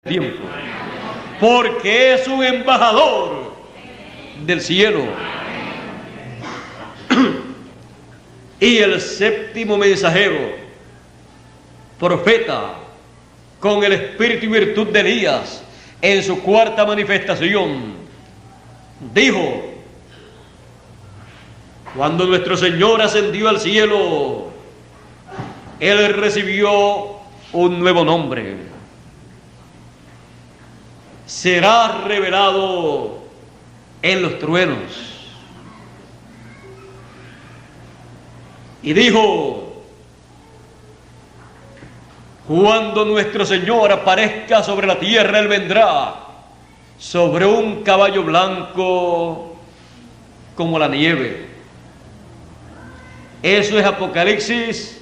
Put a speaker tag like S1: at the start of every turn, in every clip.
S1: tiempo, porque es un embajador del cielo. Y el séptimo mensajero, profeta, con el espíritu y virtud de Elías, en su cuarta manifestación, dijo: cuando nuestro Señor ascendió al cielo, Él recibió un nuevo nombre. Será revelado en los truenos. Y dijo: cuando nuestro Señor aparezca sobre la tierra, Él vendrá sobre un caballo blanco como la nieve. Eso es Apocalipsis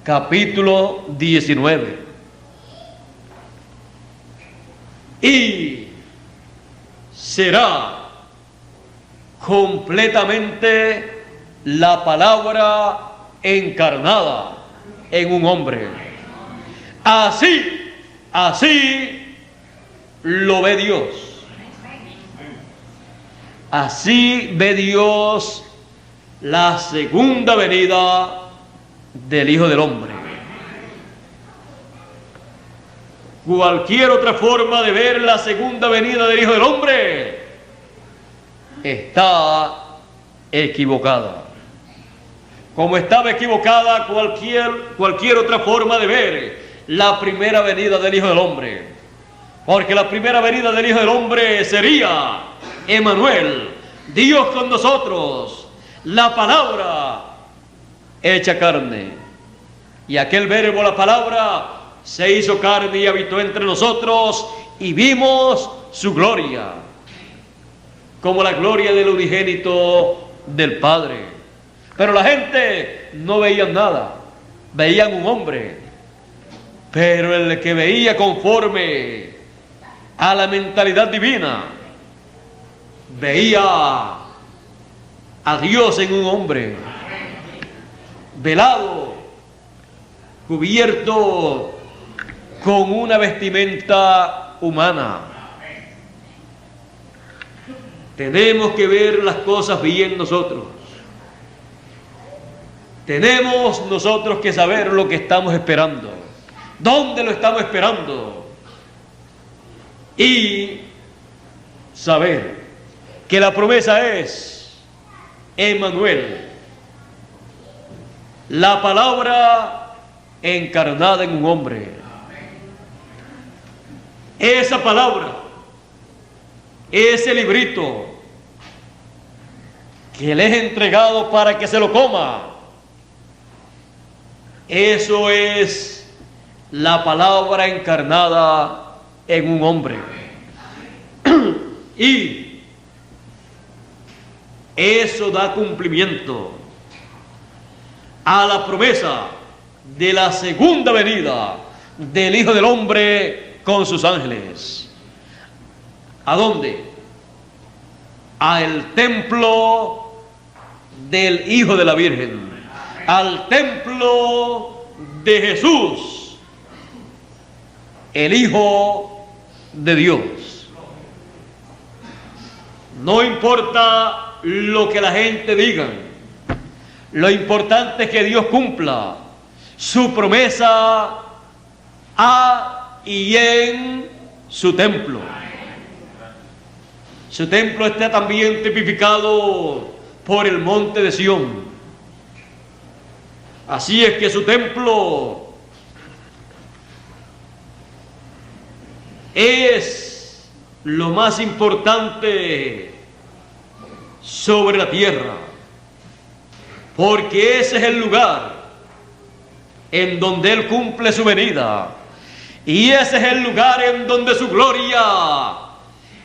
S1: capítulo 19. Y será completamente la palabra encarnada en un hombre. Así lo ve Dios. Así ve Dios la segunda venida del Hijo del Hombre. Cualquier otra forma de ver la segunda venida del Hijo del Hombre está equivocada. Como estaba equivocada cualquier otra forma de ver la primera venida del Hijo del Hombre. Porque la primera venida del Hijo del Hombre sería Emmanuel, Dios con nosotros, la palabra hecha carne. Y aquel verbo, la palabra, se hizo carne y habitó entre nosotros, y vimos su gloria, como la gloria del unigénito del Padre. Pero la gente no veía nada, veían un hombre. Pero el que veía conforme a la mentalidad divina, veía a Dios en un hombre, velado, cubierto con una vestimenta humana. Tenemos que ver las cosas bien nosotros. Tenemos nosotros que saber lo que estamos esperando, dónde lo estamos esperando, y saber que la promesa es Emmanuel, la palabra encarnada en un hombre. Esa palabra, ese librito que le es entregado para que se lo coma, eso es la palabra encarnada en un hombre. Y eso da cumplimiento a la promesa de la segunda venida del Hijo del Hombre con sus ángeles. ¿A dónde? Al templo del Hijo de la Virgen, al templo de Jesús, el Hijo de Dios. No importa lo que la gente diga, lo importante es que Dios cumpla su promesa a y en su templo. Su templo está también tipificado por el monte de Sión. Así es que su templo es lo más importante sobre la tierra, porque ese es el lugar en donde Él cumple su venida, y ese es el lugar en donde su gloria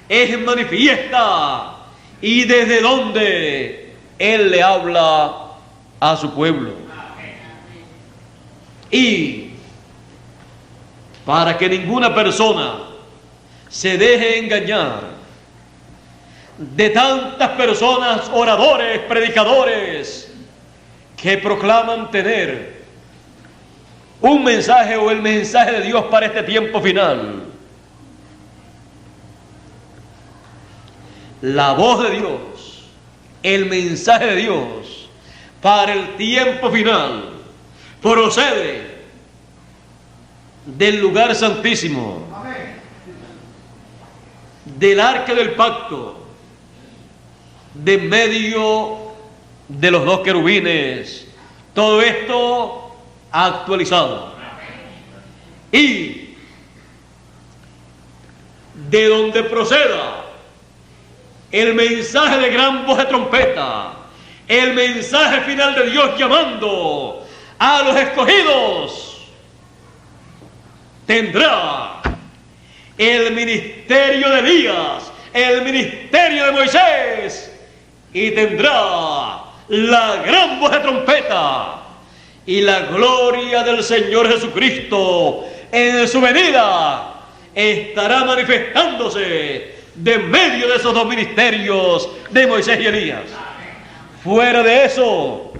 S1: es manifiesta, y desde donde Él le habla a su pueblo. Y para que ninguna persona se deje engañar de tantas personas, oradores, predicadores, que proclaman tener un mensaje o el mensaje de Dios para este tiempo final, la voz de Dios, el mensaje de Dios para el tiempo final procede del lugar santísimo, del arca del pacto, de medio de los dos querubines, todo esto actualizado. Y de donde proceda el mensaje de gran voz de trompeta, el mensaje final de Dios llamando a los escogidos, tendrá el ministerio de Elías, el ministerio de Moisés, y tendrá la gran voz de trompeta y la gloria del Señor Jesucristo en su venida estará manifestándose de medio de esos dos ministerios de Moisés y Elías. Fuera de eso,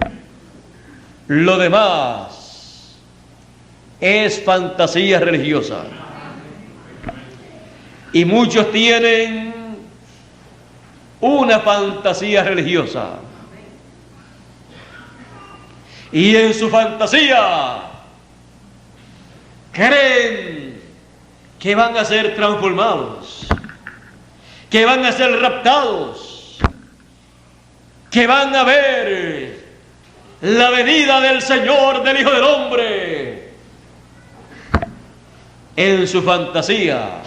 S1: lo demás es fantasía religiosa. Y muchos tienen una fantasía religiosa. Y en su fantasía creen que van a ser transformados, que van a ser raptados, que van a ver la venida del Señor, del Hijo del Hombre. En su fantasía,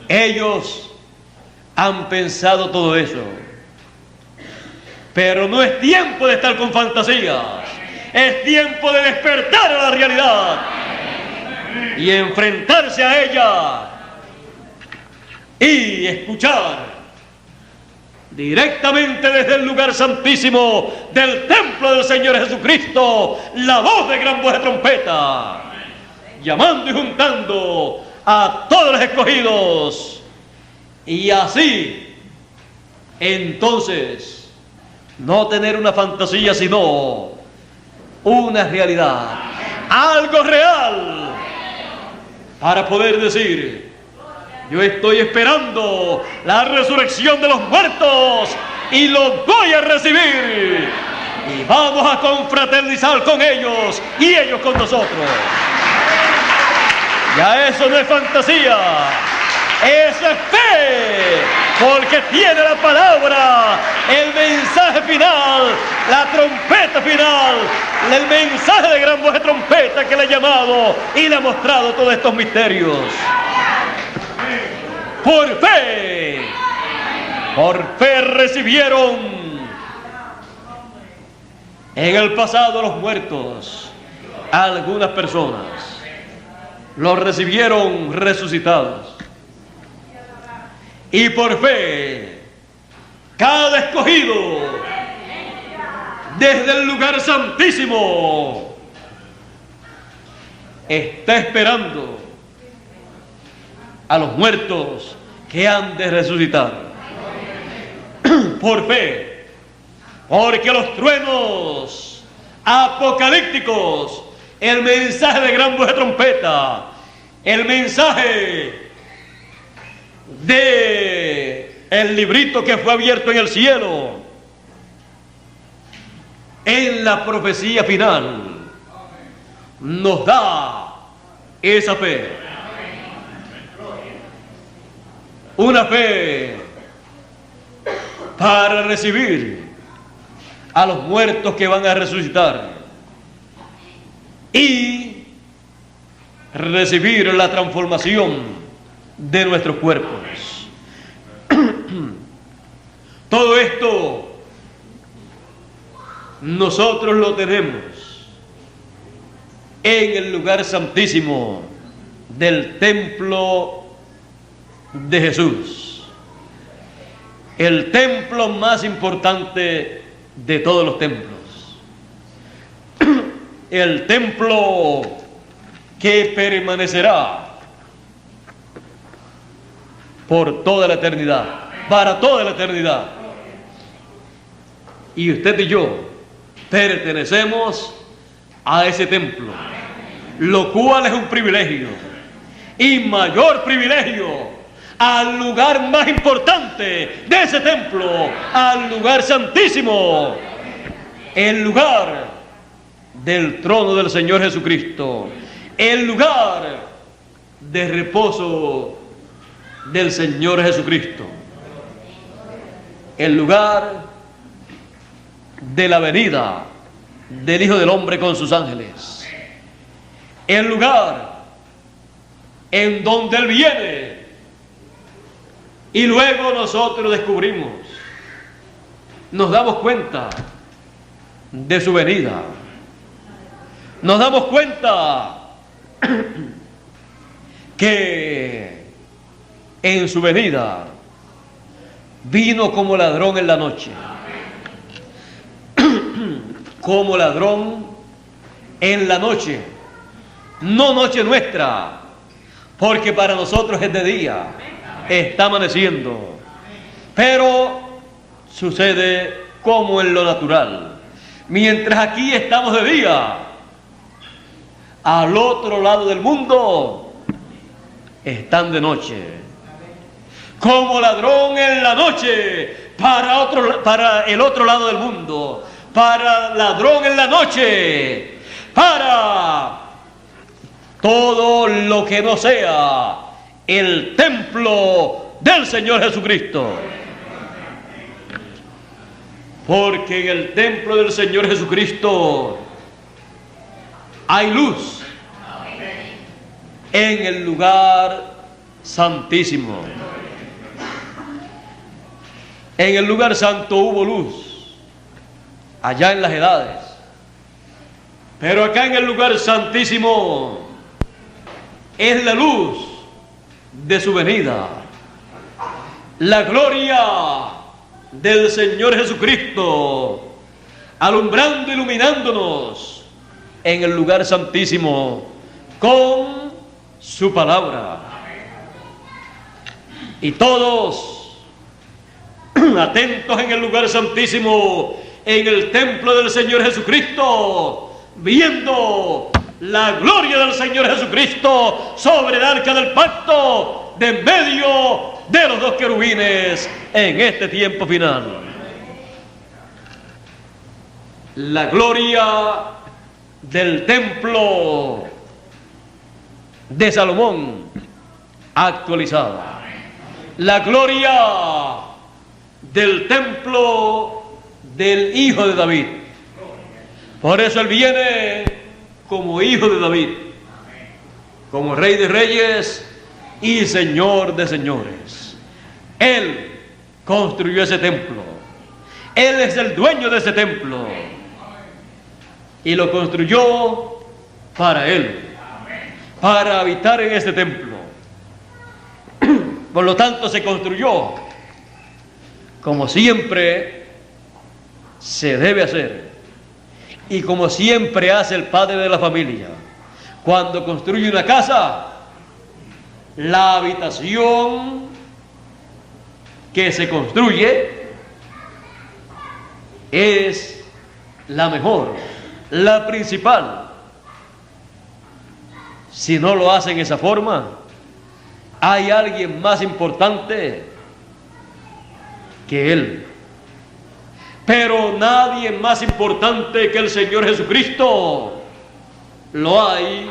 S1: ellos han pensado todo eso. Pero no es tiempo de estar con fantasías, es tiempo de despertar a la realidad y enfrentarse a ella y escuchar directamente desde el lugar santísimo del templo del Señor Jesucristo la voz de gran voz de trompeta, llamando y juntando a todos los escogidos, y así entonces no tener una fantasía, sino una realidad, algo real, para poder decir: yo estoy esperando la resurrección de los muertos y los voy a recibir, y vamos a confraternizar con ellos y ellos con nosotros. Ya eso no es fantasía, eso es fe, porque tiene la palabra, el mensaje final, la trompeta final, el mensaje de gran voz de trompeta que le ha llamado y le ha mostrado todos estos misterios. Por fe recibieron en el pasado los muertos, algunas personas los recibieron resucitados. Y por fe, cada escogido, desde el lugar santísimo, está esperando a los muertos que han de resucitar. Por fe, porque los truenos apocalípticos, el mensaje de gran voz de trompeta, el mensaje de el librito que fue abierto en el cielo, en la profecía final, nos da esa fe. Una fe para recibir a los muertos que van a resucitar y recibir la transformación de nuestros cuerpos. Todo esto nosotros lo tenemos en el lugar santísimo del templo de Jesús, el templo más importante de todos los templos, el templo que permanecerá por toda la eternidad, para toda la eternidad. Y usted y yo pertenecemos a ese templo, lo cual es un privilegio, y mayor privilegio al lugar más importante de ese templo, al lugar santísimo, el lugar del trono del Señor Jesucristo, el lugar de reposo del Señor Jesucristo, el lugar de la venida del Hijo del Hombre con sus ángeles, el lugar en donde Él viene y luego nosotros descubrimos, nos damos cuenta de su venida, nos damos cuenta que en su venida vino como ladrón en la noche, como ladrón en la noche, no noche nuestra, porque para nosotros es de día, está amaneciendo, pero sucede como en lo natural. Mientras aquí estamos de día, al otro lado del mundo están de noche. Como ladrón en la noche para el otro lado del mundo, para ladrón en la noche, para todo lo que no sea el templo del Señor Jesucristo. Porque en el templo del Señor Jesucristo hay luz, en el lugar santísimo. En el lugar santo hubo luz, allá en las edades. Pero acá en el lugar santísimo es la luz de su venida, la gloria del Señor Jesucristo, alumbrando, iluminándonos en el lugar santísimo con su palabra. Y todos atentos en el lugar santísimo, en el templo del Señor Jesucristo, viendo la gloria del Señor Jesucristo sobre el arca del pacto, de en medio de los dos querubines en este tiempo final. La gloria del templo de Salomón actualizada, la gloria del templo del Hijo de David. Por eso Él viene como Hijo de David, como Rey de Reyes y Señor de Señores. Él construyó ese templo, Él es el dueño de ese templo y lo construyó para Él, para habitar en este templo. Por lo tanto, se construyó como siempre se debe hacer y como siempre hace el padre de la familia. Cuando construye una casa, la habitación que se construye es la mejor, la principal. Si no lo hacen de esa forma, hay alguien más importante que Él. Pero nadie más importante que el Señor Jesucristo lo hay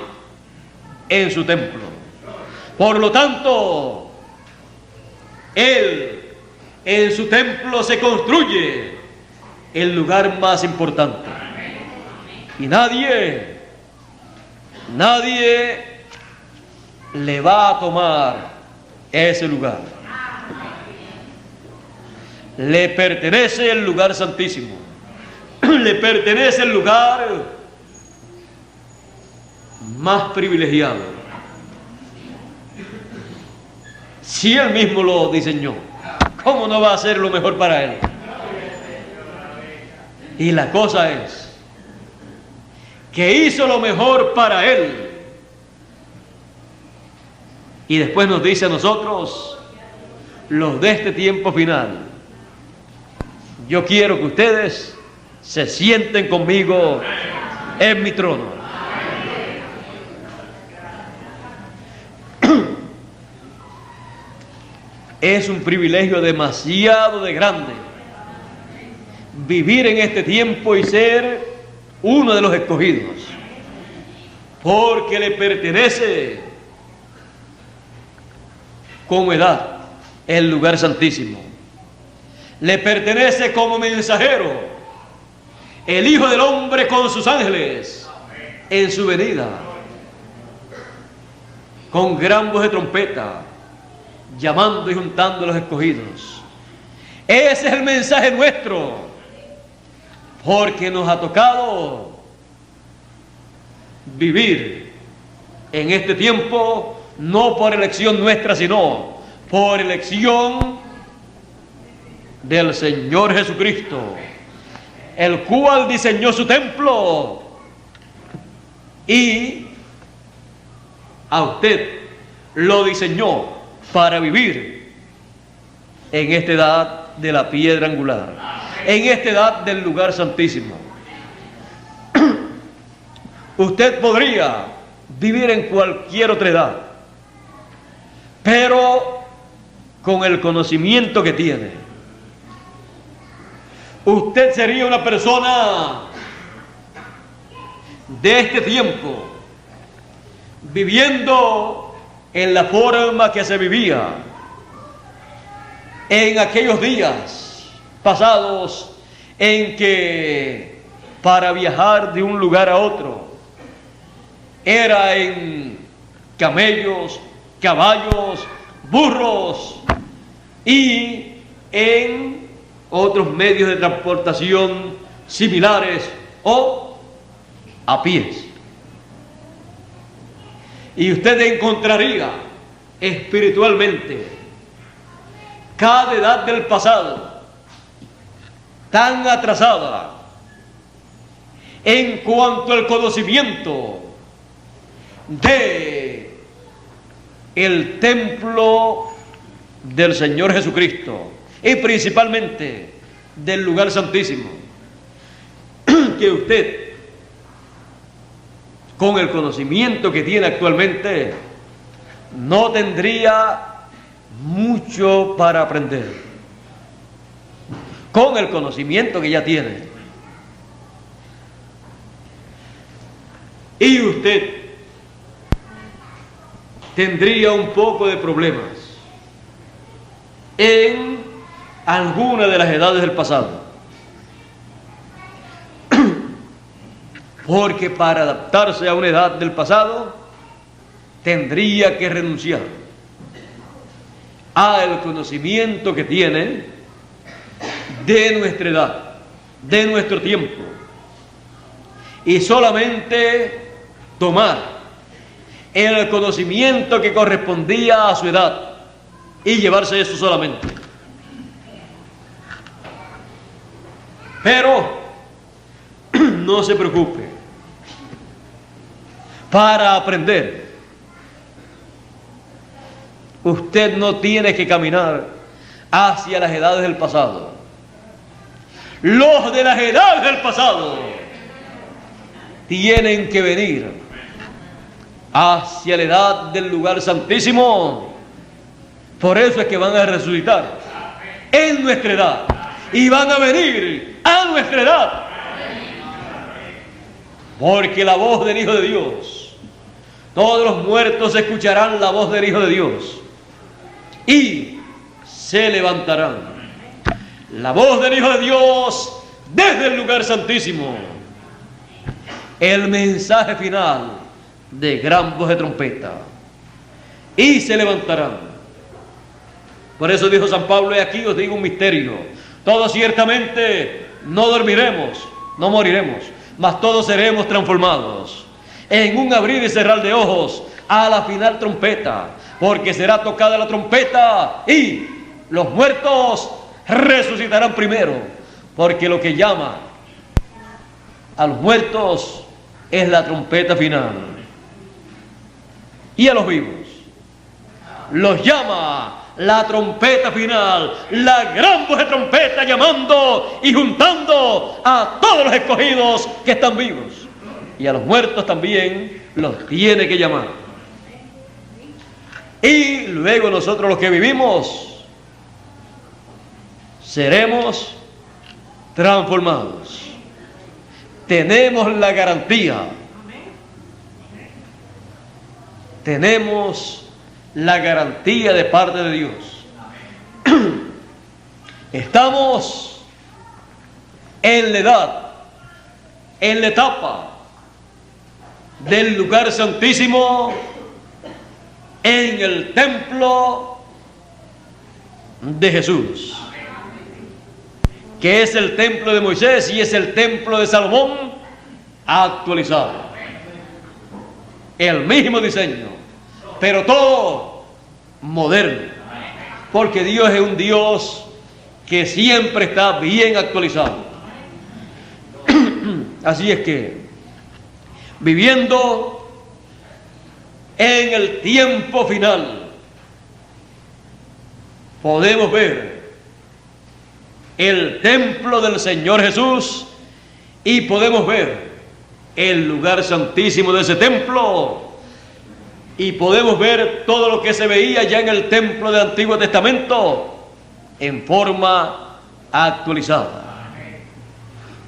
S1: en su templo. Por lo tanto, Él en su templo se construye el lugar más importante. Y nadie le va a tomar ese lugar. Le pertenece el lugar santísimo, le pertenece el lugar más privilegiado. Si Él mismo lo diseñó, ¿cómo no va a ser lo mejor para Él? Y la cosa es que hizo lo mejor para Él. Y después nos dice a nosotros, los de este tiempo final, yo quiero que ustedes se sienten conmigo en mi trono. Es un privilegio demasiado de grande vivir en este tiempo y ser uno de los escogidos, porque le pertenece como edad el lugar santísimo. Le pertenece como mensajero el Hijo del Hombre con sus ángeles en su venida, con gran voz de trompeta, llamando y juntando a los escogidos. Ese es el mensaje nuestro, porque nos ha tocado vivir en este tiempo no por elección nuestra, sino por elección del Señor Jesucristo, el cual diseñó su templo y a usted lo diseñó para vivir en esta edad de la piedra angular, en esta edad del lugar santísimo. Usted podría vivir en cualquier otra edad, pero con el conocimiento que tiene, usted sería una persona de este tiempo, viviendo en la forma que se vivía en aquellos días pasados, en que para viajar de un lugar a otro era en camellos, caballos, burros y en otros medios de transportación similares o a pies. Y usted encontraría espiritualmente cada edad del pasado tan atrasada en cuanto al conocimiento de el templo del Señor Jesucristo y principalmente del lugar santísimo, que usted, con el conocimiento que tiene actualmente, no tendría mucho para aprender. Con el conocimiento que ya tiene, y usted tendría un poco de problemas en alguna de las edades del pasado, porque para adaptarse a una edad del pasado tendría que renunciar al conocimiento que tiene de nuestra edad, de nuestro tiempo, y solamente tomar el conocimiento que correspondía a su edad y llevarse eso solamente. Pero no se preocupe, para aprender usted no tiene que caminar hacia las edades del pasado. Los de las edades del pasado tienen que venir hacia la edad del lugar santísimo. Por eso es que van a resucitar en nuestra edad y van a venir a nuestra edad, porque la voz del Hijo de Dios, todos los muertos escucharán la voz del Hijo de Dios y se levantarán. La voz del Hijo de Dios desde el lugar santísimo, el mensaje final de gran voz de trompeta, y se levantarán. Por eso dijo San Pablo: he aquí os digo un misterio, todos ciertamente no dormiremos, no moriremos, mas todos seremos transformados en un abrir y cerrar de ojos a la final trompeta, porque será tocada la trompeta y los muertos resucitarán primero, porque lo que llama a los muertos es la trompeta final, y a los vivos los llama la trompeta final, la gran voz de trompeta, llamando y juntando a todos los escogidos que están vivos, y a los muertos también los tiene que llamar. Y luego nosotros, los que vivimos, seremos transformados. Tenemos la garantía. Tenemos la garantía de parte de Dios. Estamos en la edad, en la etapa del lugar santísimo, en el templo de Jesús, que es el templo de Moisés y es el templo de Salomón actualizado. El mismo diseño, pero todo moderno, porque Dios es un Dios que siempre está bien actualizado. Así es que, viviendo en el tiempo final, podemos ver el templo del Señor Jesús y podemos ver el lugar santísimo de ese templo y podemos ver todo lo que se veía ya en el templo del Antiguo Testamento en forma actualizada.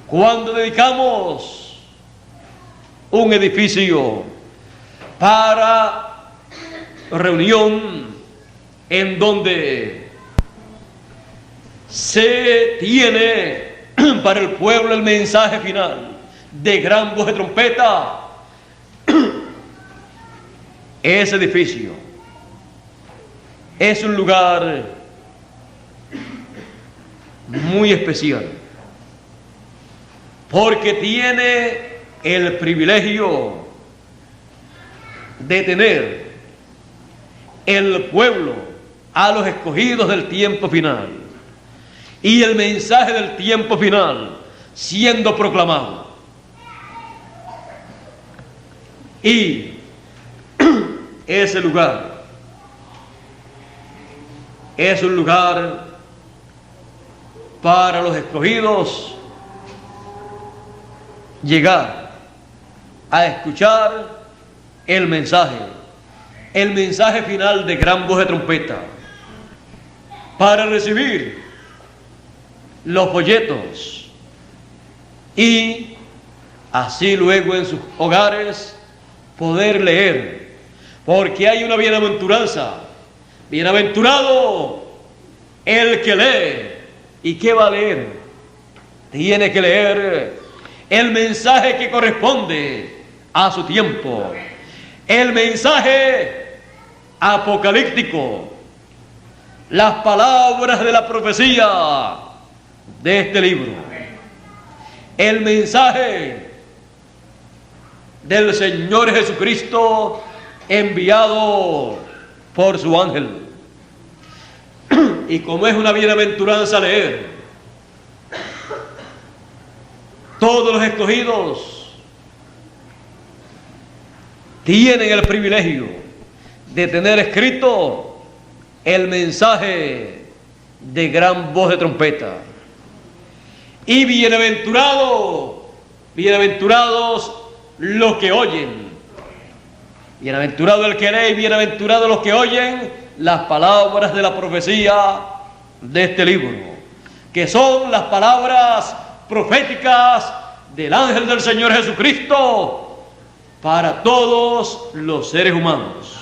S1: Cuando dedicamos un edificio para reunión en donde se tiene para el pueblo el mensaje final de gran voz de trompeta, ese edificio es un lugar muy especial, porque tiene el privilegio de tener el pueblo a los escogidos del tiempo final y el mensaje del tiempo final siendo proclamado. Y ese lugar es un lugar para los escogidos llegar a escuchar el mensaje final de gran voz de trompeta, para recibir los folletos y así luego en sus hogares poder leer, porque hay una bienaventuranza. Bienaventurado el que lee. ¿Y qué va a leer? Tiene que leer el mensaje que corresponde a su tiempo, el mensaje apocalíptico, las palabras de la profecía de este libro, el mensaje del Señor Jesucristo enviado por su ángel. Y como es una bienaventuranza leer, todos los escogidos tienen el privilegio de tener escrito el mensaje de gran voz de trompeta. Y bienaventurados los que oyen. Bienaventurado el que lee y bienaventurados los que oyen las palabras de la profecía de este libro, que son las palabras proféticas del ángel del Señor Jesucristo para todos los seres humanos.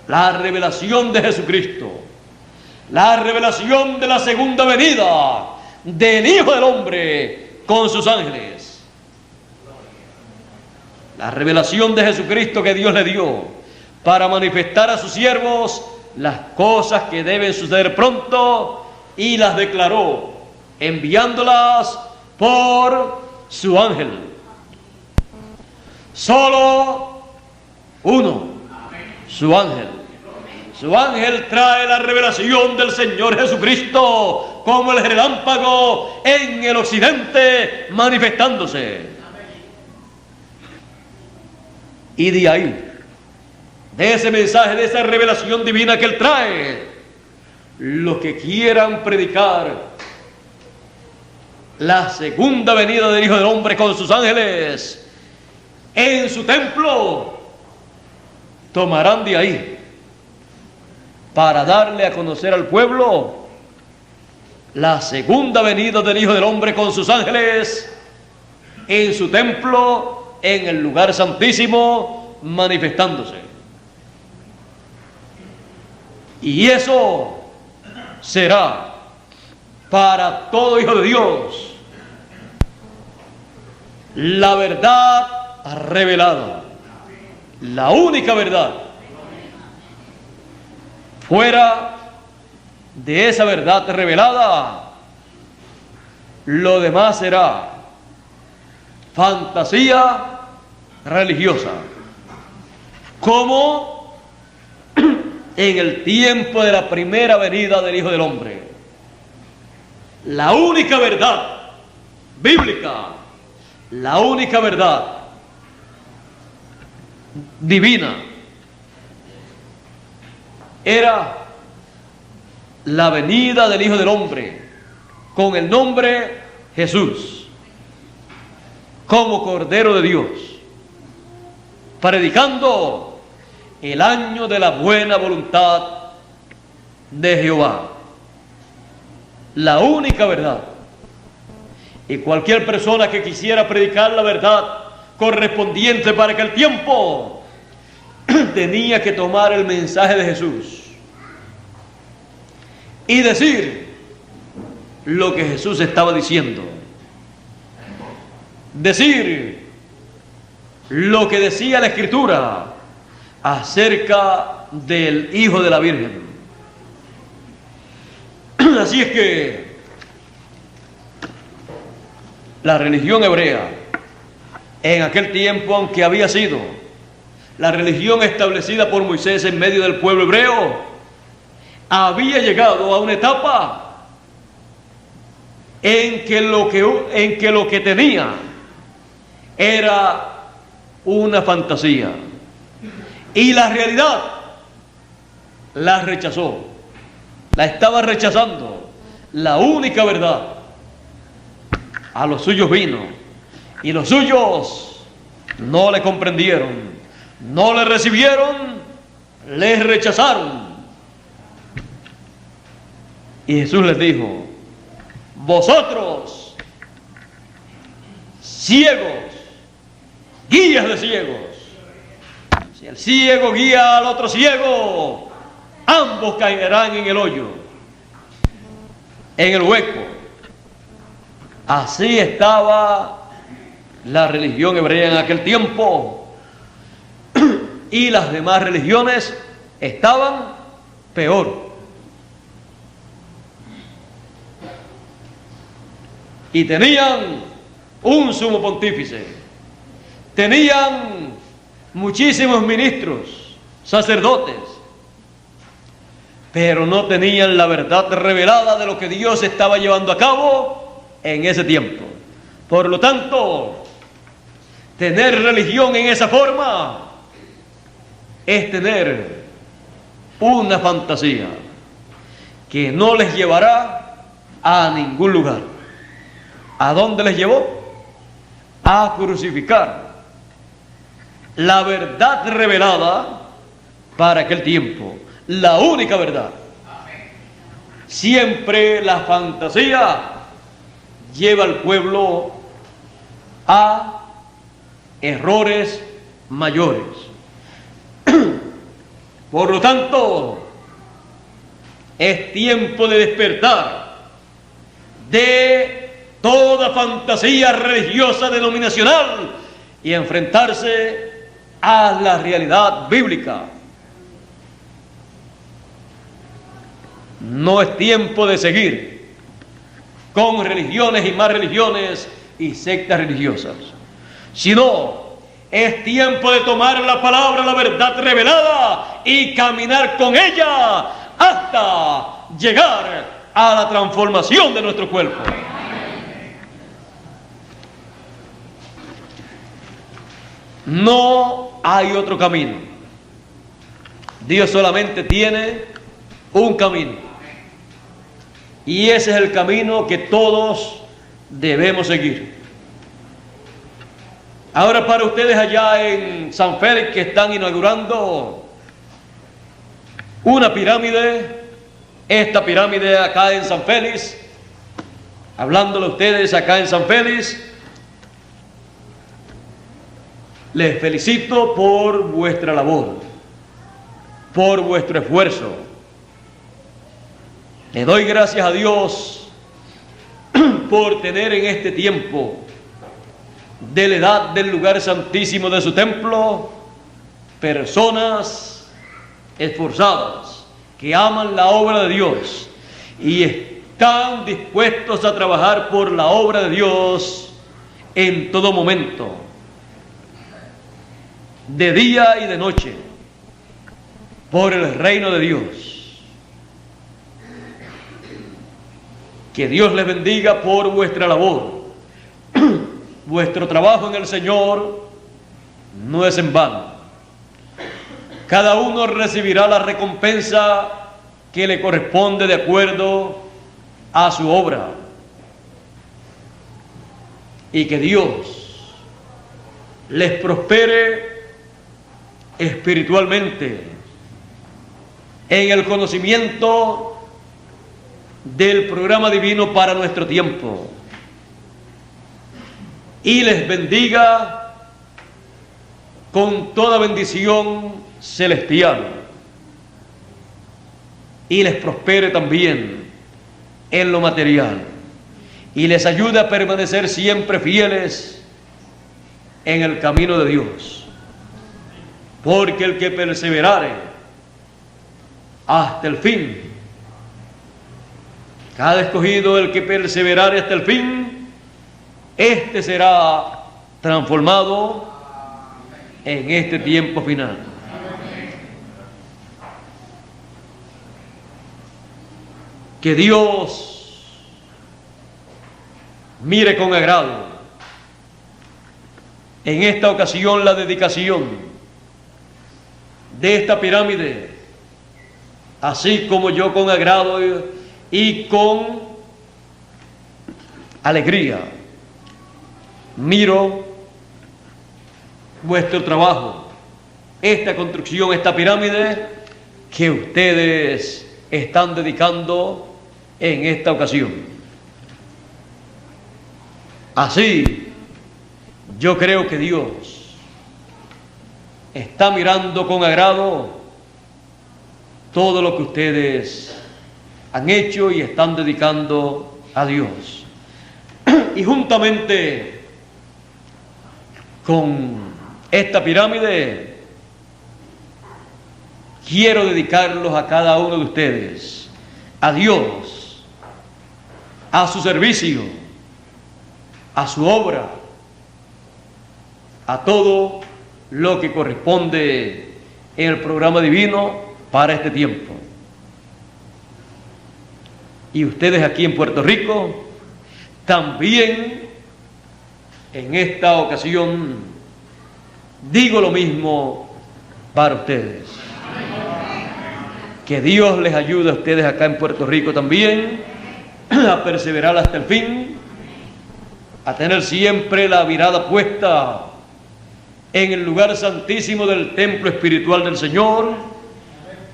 S1: La revelación de Jesucristo, la revelación de la segunda venida del Hijo del Hombre con sus ángeles, la revelación de Jesucristo que Dios le dio para manifestar a sus siervos las cosas que deben suceder pronto, y las declaró enviándolas por su ángel. Solo uno, su ángel. Su ángel trae la revelación del Señor Jesucristo como el relámpago en el occidente manifestándose. Y de ahí, de ese mensaje, de esa revelación divina que Él trae, los que quieran predicar la segunda venida del Hijo del Hombre con sus ángeles en su templo, tomarán de ahí para darle a conocer al pueblo la segunda venida del Hijo del Hombre con sus ángeles en su templo, en el lugar santísimo, manifestándose. Y eso será para todo hijo de Dios la verdad revelada, la única verdad. Fuera de esa verdad revelada, lo demás será fantasía religiosa, como en el tiempo de la primera venida del Hijo del Hombre. La única verdad bíblica, la única verdad divina, era la venida del Hijo del Hombre con el nombre Jesús, como Cordero de Dios, predicando el año de la buena voluntad de Jehová. La única verdad. Y cualquier persona que quisiera predicar la verdad correspondiente para aquel tiempo tenía que tomar el mensaje de Jesús y decir lo que Jesús estaba diciendo, decir lo que decía la Escritura acerca del Hijo de la Virgen. Así es que la religión hebrea en aquel tiempo, aunque había sido la religión establecida por Moisés en medio del pueblo hebreo, había llegado a una etapa en que lo que tenía era una fantasía, y la realidad la rechazó, la estaba rechazando. La única verdad, a los suyos vino, y los suyos no le comprendieron, no le recibieron, le rechazaron. Y Jesús les dijo: vosotros, ciegos, guías de ciegos, si el ciego guía al otro ciego, ambos caerán en el hoyo, en el hueco. Así estaba la religión hebrea en aquel tiempo, y las demás religiones estaban peor. Y tenían un sumo pontífice, tenían muchísimos ministros, sacerdotes, pero no tenían la verdad revelada de lo que Dios estaba llevando a cabo en ese tiempo. Por lo tanto, tener religión en esa forma es tener una fantasía que no les llevará a ningún lugar. ¿A dónde les llevó? A crucificar la verdad revelada para aquel tiempo, la única verdad. Siempre la fantasía lleva al pueblo a errores mayores. Por lo tanto, es tiempo de despertar de toda fantasía religiosa denominacional y enfrentarse a la realidad bíblica. No es tiempo de seguir con religiones y más religiones y sectas religiosas, sino es tiempo de tomar la palabra, la verdad revelada, y caminar con ella hasta llegar a la transformación de nuestro cuerpo. No hay otro camino. Dios solamente tiene un camino, y ese es el camino que todos debemos seguir. Ahora, para ustedes allá en San Félix, que están inaugurando una pirámide, esta pirámide acá en San Félix hablándole a ustedes acá en San Félix. Les felicito por vuestra labor, por vuestro esfuerzo. Le doy gracias a Dios por tener en este tiempo de la edad del lugar santísimo de su templo personas esforzadas que aman la obra de Dios y están dispuestos a trabajar por la obra de Dios en todo momento, de día y de noche, por el reino de Dios. Que Dios les bendiga por vuestra labor. Vuestro trabajo en el Señor no es en vano. Cada uno recibirá la recompensa que le corresponde de acuerdo a su obra. Y que Dios les prospere espiritualmente en el conocimiento del programa divino para nuestro tiempo, y les bendiga con toda bendición celestial, y les prospere también en lo material, y les ayude a permanecer siempre fieles en el camino de Dios. Porque el que perseverare hasta el fin, cada escogido, el que perseverare hasta el fin, este será transformado en este tiempo final. Que Dios mire con agrado en esta ocasión la dedicación de esta pirámide, así como yo con agrado y con alegría miro vuestro trabajo, esta construcción, esta pirámide que ustedes están dedicando en esta ocasión. Así, yo creo que Dios está mirando con agrado todo lo que ustedes han hecho y están dedicando a Dios. Y juntamente con esta pirámide, quiero dedicarlos a cada uno de ustedes, a Dios, a su servicio, a su obra, a todo lo que corresponde en el programa divino para este tiempo. Y ustedes aquí en Puerto Rico, también en esta ocasión digo lo mismo para ustedes. Que Dios les ayude a ustedes acá en Puerto Rico también a perseverar hasta el fin, a tener siempre la mirada puesta en el lugar santísimo del templo espiritual del Señor,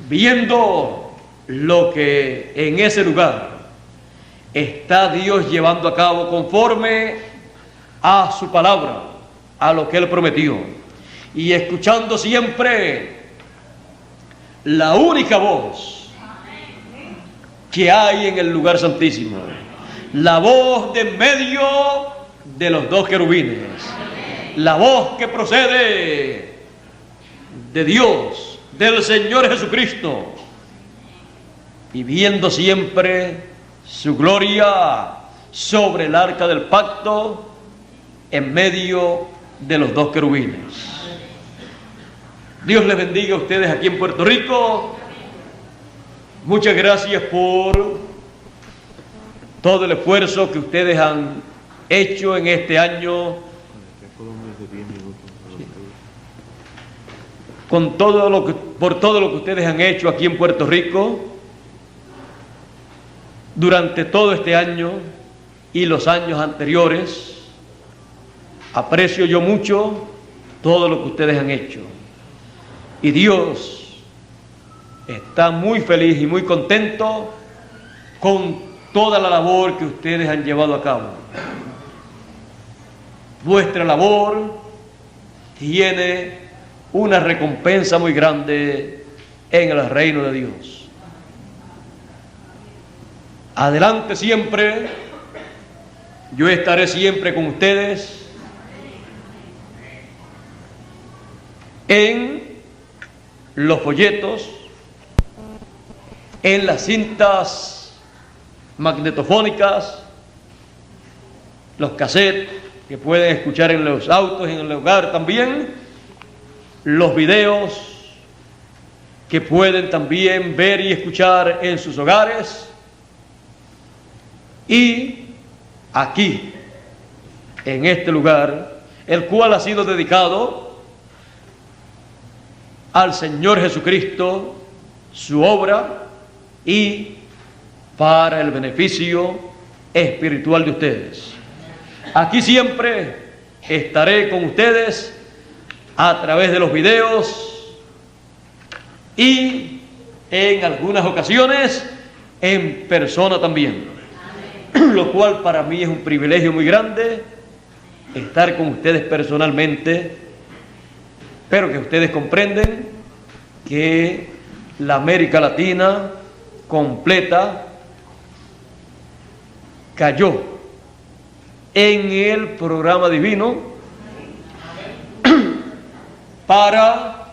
S1: viendo lo que en ese lugar está Dios llevando a cabo conforme a su palabra, a lo que Él prometió, y escuchando siempre la única voz que hay en el lugar santísimo, la voz de en medio de los dos querubines, la voz que procede de Dios, del Señor Jesucristo, y viendo siempre su gloria sobre el arca del pacto en medio de los dos querubines. Dios les bendiga a ustedes aquí en Puerto Rico. Muchas gracias por todo el esfuerzo que ustedes han hecho en este año, por todo lo que ustedes han hecho aquí en Puerto Rico durante todo este año y los años anteriores. Aprecio yo mucho todo lo que ustedes han hecho. Y Dios está muy feliz y muy contento con toda la labor que ustedes han llevado a cabo. Vuestra labor tiene una recompensa muy grande en el reino de Dios. Adelante siempre, yo estaré siempre con ustedes en los folletos, en las cintas magnetofónicas, los cassettes que pueden escuchar en los autos, en el hogar también, los videos que pueden también ver y escuchar en sus hogares, y aquí, en este lugar, el cual ha sido dedicado al Señor Jesucristo, su obra, y para el beneficio espiritual de ustedes. Aquí siempre estaré con ustedes a través de los videos y en algunas ocasiones en persona también, lo cual para mí es un privilegio muy grande estar con ustedes personalmente, pero que ustedes comprenden que la América Latina completa cayó en el programa divino para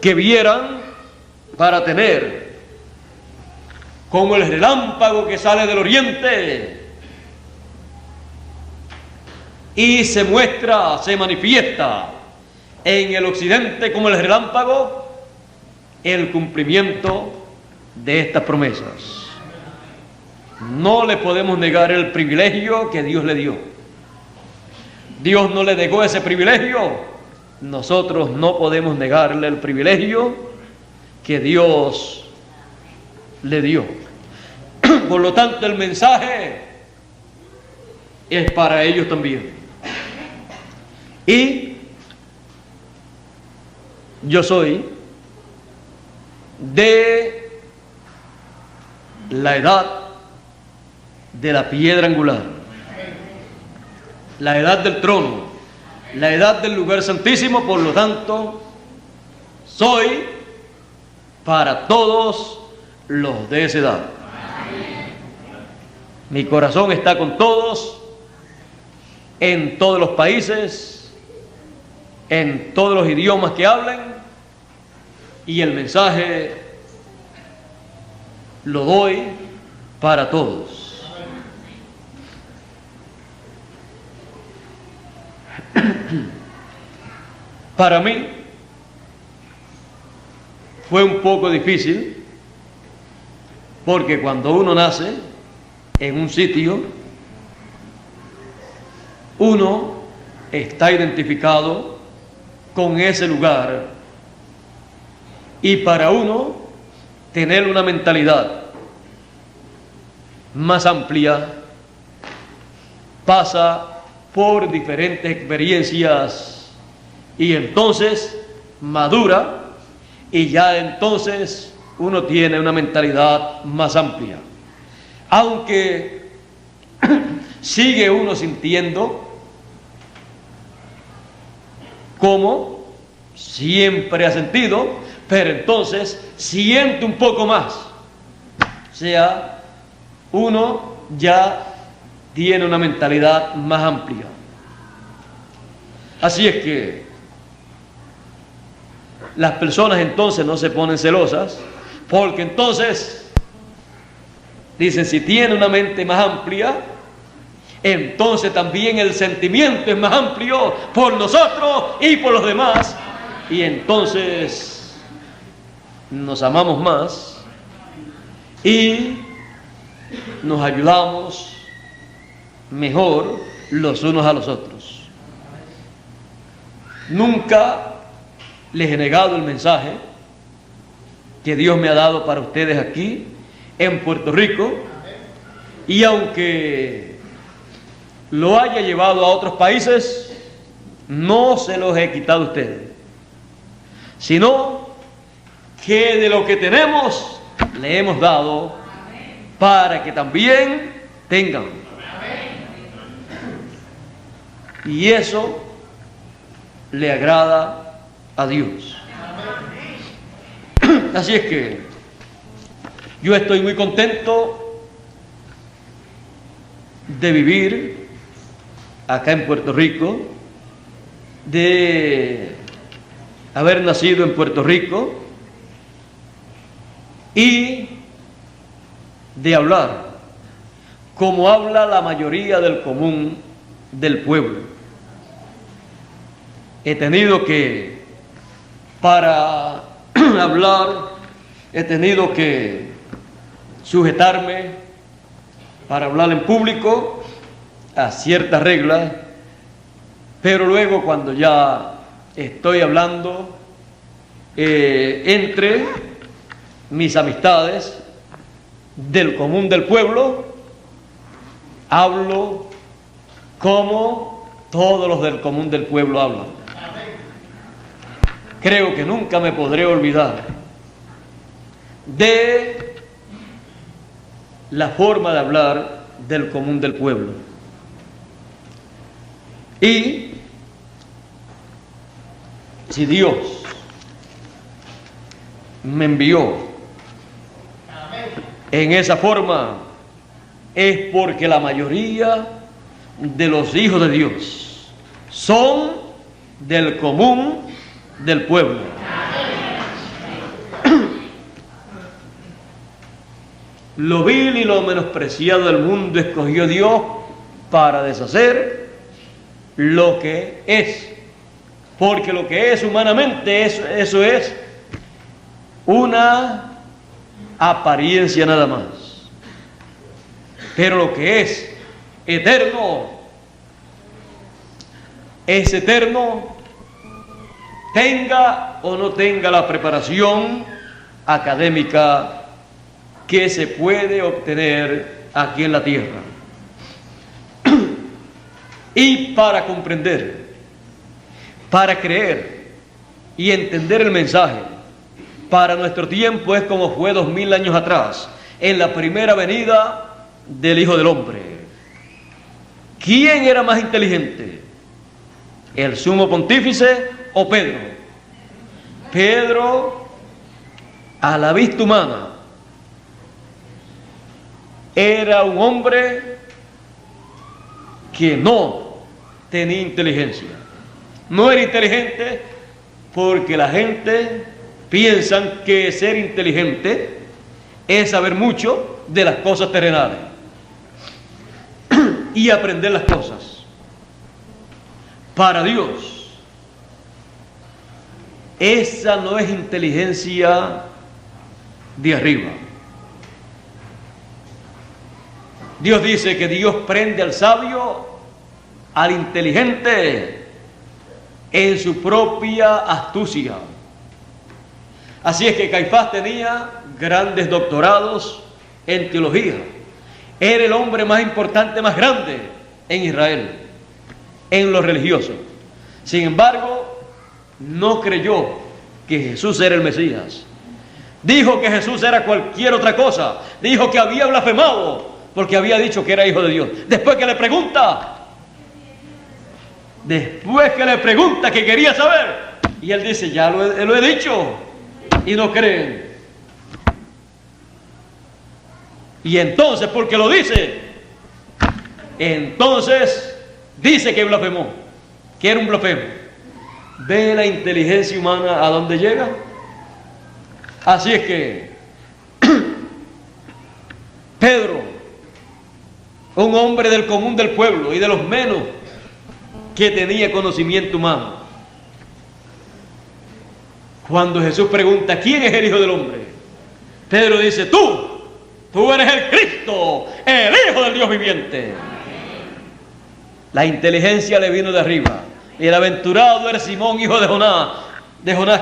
S1: que vieran, para tener como el relámpago que sale del oriente y se muestra, se manifiesta en el occidente como el relámpago, el cumplimiento de estas promesas. No le podemos negar el privilegio que Dios le dio. Dios no le negó ese privilegio. Nosotros no podemos negarle el privilegio que Dios le dio. Por lo tanto, el mensaje es para ellos también. Y yo soy de la edad de la piedra angular, la edad del trono, la edad del lugar santísimo. Por lo tanto, soy para todos los de esa edad. Mi corazón está con todos, en todos los países, en todos los idiomas que hablen, y el mensaje lo doy para todos. Para mí fue un poco difícil, porque cuando uno nace en un sitio, uno está identificado con ese lugar, y para uno tener una mentalidad más amplia pasa por diferentes experiencias, y entonces madura, y ya entonces uno tiene una mentalidad más amplia. Aunque sigue uno sintiendo como siempre ha sentido, pero entonces siente un poco más. O sea, uno ya tiene una mentalidad más amplia. Así es que las personas entonces no se ponen celosas, porque entonces dicen, si tiene una mente más amplia, entonces también el sentimiento es más amplio por nosotros y por los demás, y entonces nos amamos más y nos ayudamos mejor los unos a los otros. Nunca les he negado el mensaje que Dios me ha dado para ustedes aquí en Puerto Rico, y aunque lo haya llevado a otros países, no se los he quitado a ustedes, sino que de lo que tenemos le hemos dado para que también tengan. Y eso le agrada a Dios. Así es que yo estoy muy contento de vivir acá en Puerto Rico, de haber nacido en Puerto Rico y de hablar como habla la mayoría del común del pueblo. He tenido que, para hablar, he tenido que sujetarme para hablar en público a ciertas reglas, pero luego cuando ya estoy hablando entre mis amistades del común del pueblo, hablo como todos los del común del pueblo hablan. Creo que nunca me podré olvidar de la forma de hablar del común del pueblo. Y si Dios me envió en esa forma, es porque la mayoría de los hijos de Dios son del común del pueblo. Lo vil y lo menospreciado del mundo escogió Dios para deshacer lo que es, porque lo que es humanamente, eso es una apariencia nada más. Pero lo que es eterno, es eterno, tenga o no tenga la preparación académica que se puede obtener aquí en la tierra. Y para comprender, para creer y entender el mensaje, para nuestro tiempo es como fue 2000 años atrás, en la primera venida del Hijo del Hombre. ¿Quién era más inteligente? ¿El sumo pontífice o Pedro? Pedro, a la vista humana, era un hombre que no tenía inteligencia. No era inteligente porque la gente piensa que ser inteligente es saber mucho de las cosas terrenales y aprender las cosas. Para Dios, esa no es inteligencia de arriba. Dios dice que Dios prende al sabio, al inteligente, en su propia astucia. Así es que Caifás tenía grandes doctorados en teología. Era el hombre más importante, más grande en Israel, en lo religioso. Sin embargo, no creyó que Jesús era el Mesías. Dijo que Jesús era cualquier otra cosa. Dijo que había blasfemado porque había dicho que era hijo de Dios. Después que le pregunta que quería saber, y él dice, ya lo he dicho, y no creen. Y entonces, porque lo dice, entonces dice que blasfemó, que era un blasfemo. ¿Ve la inteligencia humana a dónde llega? Así es que Pedro, un hombre del común del pueblo y de los menos que tenía conocimiento humano, cuando Jesús pregunta ¿quién es el Hijo del Hombre?, Pedro dice, tú eres el Cristo, el Hijo del Dios viviente. La inteligencia le vino de arriba. Y el aventurado eres Simón, hijo de Jonás,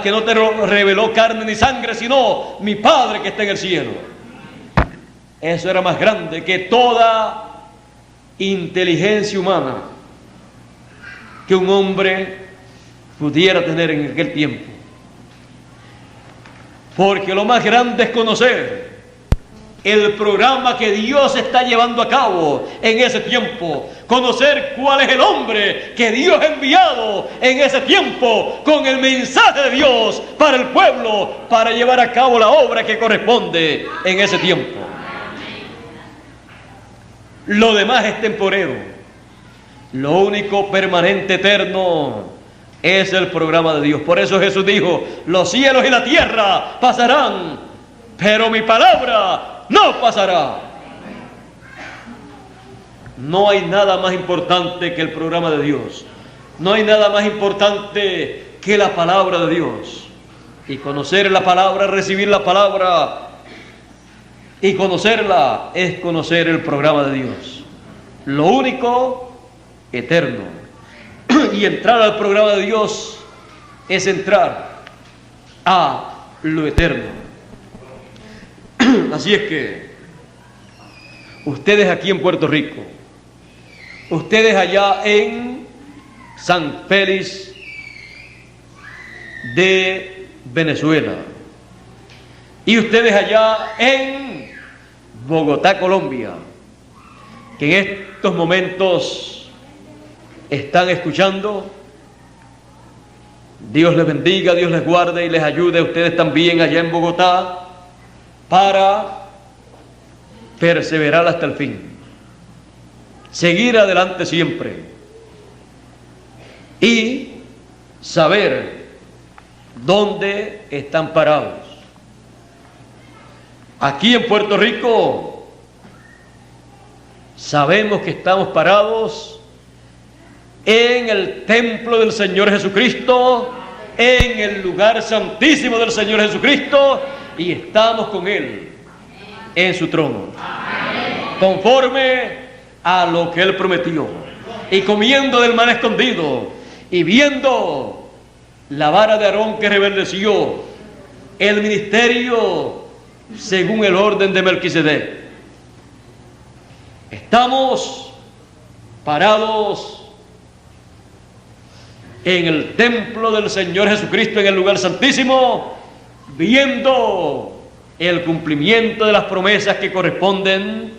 S1: que no te reveló carne ni sangre, sino mi Padre que está en el cielo. Eso era más grande que toda inteligencia humana que un hombre pudiera tener en aquel tiempo. Porque lo más grande es conocer el programa que Dios está llevando a cabo en ese tiempo. Conocer cuál es el hombre que Dios ha enviado en ese tiempo con el mensaje de Dios para el pueblo, para llevar a cabo la obra que corresponde en ese tiempo. Lo demás es temporero. Lo único permanente, eterno, es el programa de Dios. Por eso Jesús dijo: los cielos y la tierra pasarán, pero mi palabra no pasará. No hay nada más importante que el programa de Dios. No hay nada más importante que la palabra de Dios. Y conocer la palabra, recibir la palabra y conocerla es conocer el programa de Dios. Lo único eterno. Y entrar al programa de Dios es entrar a lo eterno. Así es que ustedes aquí en Puerto Rico, ustedes allá en San Félix de Venezuela y ustedes allá en Bogotá, Colombia, que en estos momentos están escuchando, Dios les bendiga, Dios les guarde y les ayude a ustedes también allá en Bogotá para perseverar hasta el fin, seguir adelante siempre y saber dónde están parados. Aquí en Puerto Rico sabemos que estamos parados en el templo del Señor Jesucristo, en el lugar santísimo del Señor Jesucristo, y estamos con Él en su trono, conforme a lo que Él prometió, y comiendo del maná escondido, y viendo la vara de Aarón que reverdeció el ministerio según el orden de Melquisedec. Estamos parados en el templo del Señor Jesucristo, en el lugar santísimo, viendo el cumplimiento de las promesas que corresponden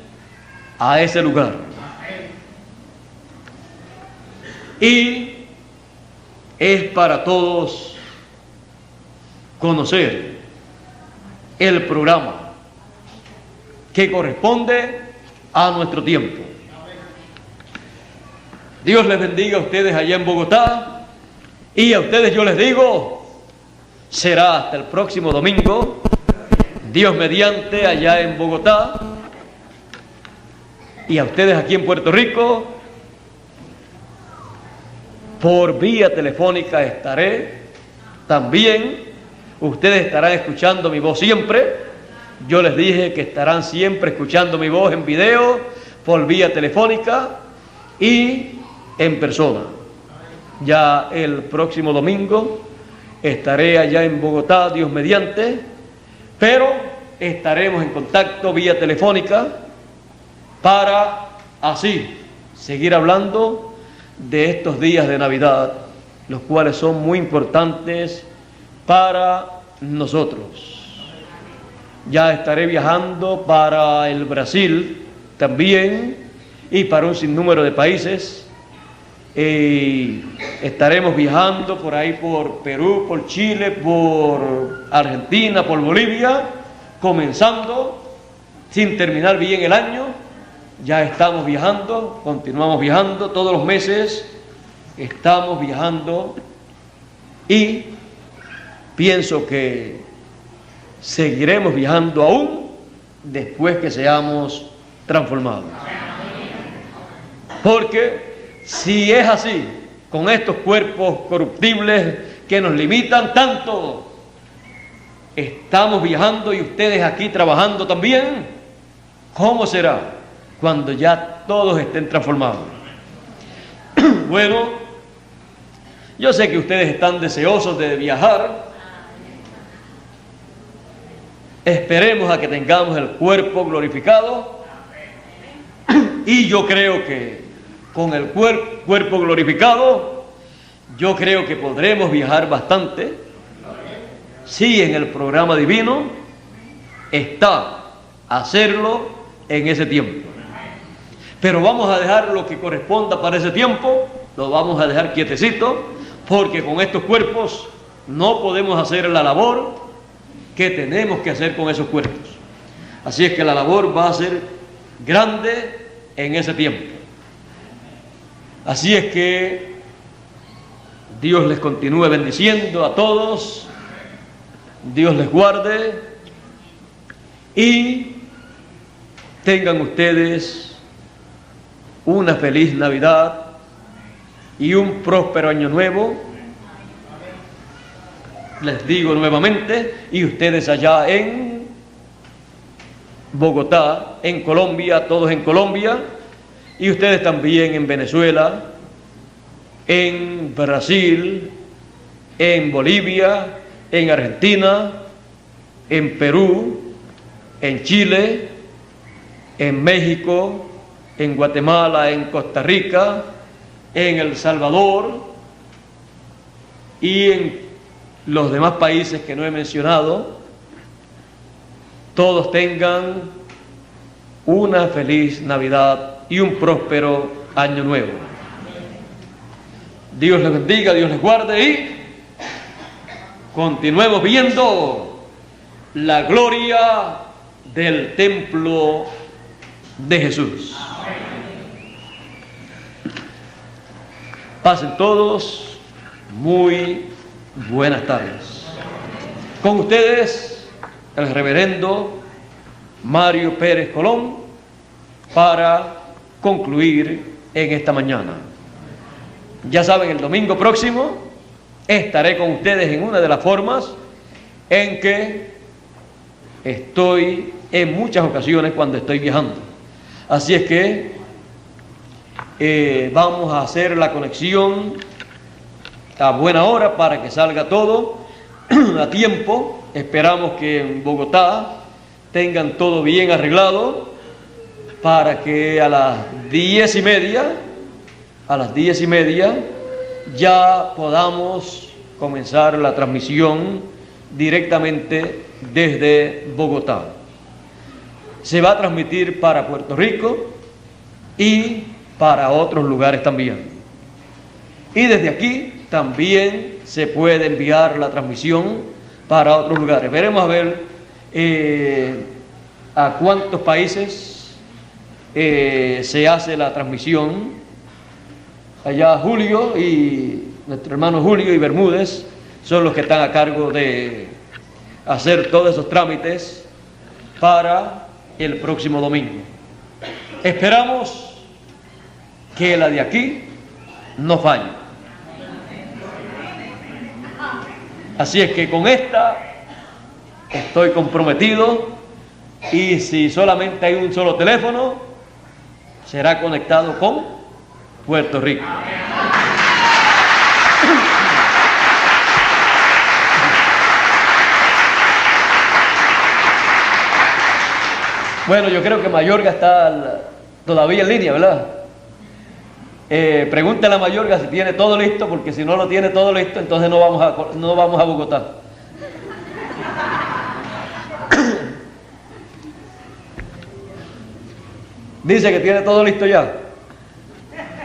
S1: a ese lugar. Y es para todos conocer el programa que corresponde a nuestro tiempo. Dios les bendiga a ustedes allá en Bogotá. Y a ustedes yo les digo, será hasta el próximo domingo, Dios mediante, allá en Bogotá. Y a ustedes aquí en Puerto Rico, por vía telefónica estaré también. Ustedes estarán escuchando mi voz siempre. Yo les dije que estarán siempre escuchando mi voz en video, por vía telefónica y en persona. Ya el próximo domingo estaré allá en Bogotá, Dios mediante, pero estaremos en contacto vía telefónica para así seguir hablando de estos días de Navidad, los cuales son muy importantes para nosotros. Ya estaré viajando para el Brasil también y para un sinnúmero de países. Estaremos viajando por ahí, por Perú, por Chile, por Argentina, por Bolivia, comenzando sin terminar bien el año. Ya estamos viajando, continuamos viajando todos los meses, estamos viajando y pienso que seguiremos viajando aún después que seamos transformados. Porque si es así, con estos cuerpos corruptibles que nos limitan tanto, estamos viajando y ustedes aquí trabajando también, ¿cómo será cuando ya todos estén transformados? Bueno, yo sé que ustedes están deseosos de viajar. Esperemos a que tengamos el cuerpo glorificado. Y yo creo que con el cuerpo glorificado, yo creo que podremos viajar bastante. sí en el programa divino está hacerlo en ese tiempo. Pero vamos a dejar lo que corresponda para ese tiempo, lo vamos a dejar quietecito, porque con estos cuerpos no podemos hacer la labor que tenemos que hacer con esos cuerpos. Así es que la labor va a ser grande en ese tiempo. Así es que Dios les continúe bendiciendo a todos, Dios les guarde y tengan ustedes una feliz Navidad y un próspero año nuevo. Les digo nuevamente, y ustedes allá en Bogotá, en Colombia, todos en Colombia, y ustedes también en Venezuela, en Brasil, en Bolivia, en Argentina, en Perú, en Chile, en México, en Guatemala, en Costa Rica, en El Salvador y en los demás países que no he mencionado, todos tengan una feliz Navidad y un próspero año nuevo. Dios les bendiga, Dios les guarde y continuemos viendo la gloria del templo de Jesús. Pasen todos muy buenas tardes. Con ustedes, el reverendo Mario Pérez Colón, para concluir en esta mañana. Ya saben, el domingo próximo estaré con ustedes en una de las formas en que estoy en muchas ocasiones cuando estoy viajando. Así es que vamos a hacer la conexión a buena hora para que salga todo a tiempo. Esperamos que en Bogotá tengan todo bien arreglado para que a las 10:30 ya podamos comenzar la transmisión directamente desde Bogotá. Se va a transmitir para Puerto Rico y para otros lugares también. Y desde aquí también se puede enviar la transmisión para otros lugares. Veremos a ver a cuántos países se hace la transmisión. Allá Julio y nuestro hermano Julio y Bermúdez son los que están a cargo de hacer todos esos trámites para el próximo domingo. Esperamos que la de aquí no falle. Así es que con esta estoy comprometido, y si solamente hay un solo teléfono, será conectado con Puerto Rico. Bueno, yo creo que Mayorga está todavía en línea, ¿verdad? Pregúntale a Mayorga si tiene todo listo, porque si no lo tiene todo listo, entonces no vamos a Bogotá. Dice que tiene todo listo ya.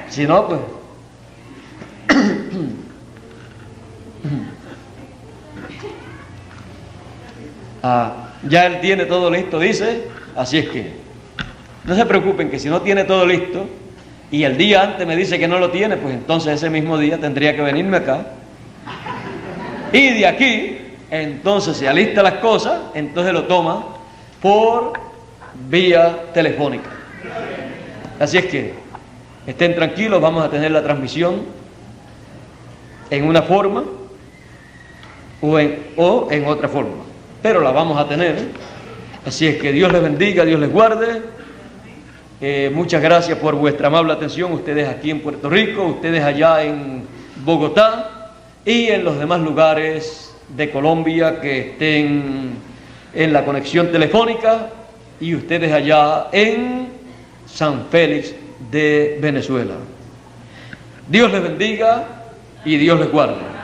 S1: Si no, pues ya él tiene todo listo, dice. Así es que no se preocupen, que si no tiene todo listo y el día antes me dice que no lo tiene, pues entonces ese mismo día tendría que venirme acá, y de aquí entonces se alista las cosas, entonces lo toma por vía telefónica. Así es que estén tranquilos, vamos a tener la transmisión en una forma o en otra forma, pero la vamos a tener. Así es que Dios les bendiga, Dios les guarde. Muchas gracias por vuestra amable atención, ustedes aquí en Puerto Rico, ustedes allá en Bogotá y en los demás lugares de Colombia que estén en la conexión telefónica, y ustedes allá en San Félix de Venezuela. Dios les bendiga y Dios les guarde.